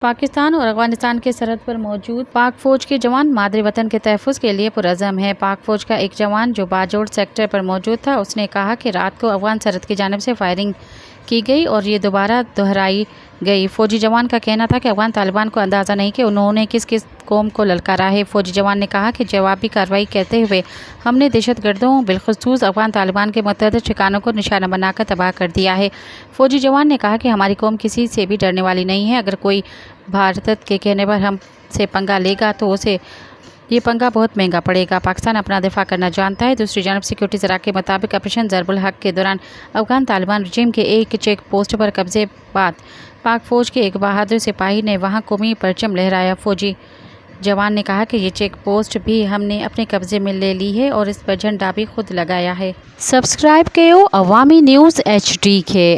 پاکستان اور افغانستان کے سرحد پر موجود پاک فوج کے جوان مادری وطن کے تحفظ کے لیے پرعزم ہیں۔ پاک فوج کا ایک جوان جو باجوڑ سیکٹر پر موجود تھا، اس نے کہا کہ رات کو افغان سرحد کی جانب سے فائرنگ کی گئی اور یہ دوبارہ دہرائی گئی۔ فوجی جوان کا کہنا تھا کہ افغان طالبان کو اندازہ نہیں کہ انہوں نے کس کس قوم کو للکارا ہے۔ فوجی جوان نے کہا کہ جوابی کارروائی کرتے ہوئے ہم نے دہشت گردوں بالخصوص افغان طالبان کے متعدد ٹھکانوں کو نشانہ بنا کر تباہ کر دیا ہے۔ فوجی جوان نے کہا کہ ہماری قوم کسی سے بھی ڈرنے والی نہیں ہے۔ اگر کوئی بھارت کے کہنے پر ہم سے پنگا لے گا تو اسے یہ پنگا بہت مہنگا پڑے گا۔ پاکستان اپنا دفاع کرنا جانتا ہے۔ دوسری جانب سیکورٹی ذرائع کے مطابق آپریشن ضرب الحق کے دوران افغان طالبان رجیم کے ایک چیک پوسٹ پر قبضے بعد پاک فوج کے ایک بہادر سپاہی نے وہاں قومی پرچم لہرایا۔ فوجی جوان نے کہا کہ یہ چیک پوسٹ بھی ہم نے اپنے قبضے میں لے لی ہے اور اس پر جھنڈا بھی خود لگایا ہے۔ سبسکرائب کیو عوامی نیوز HD کے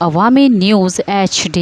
عوامی نیوز HD۔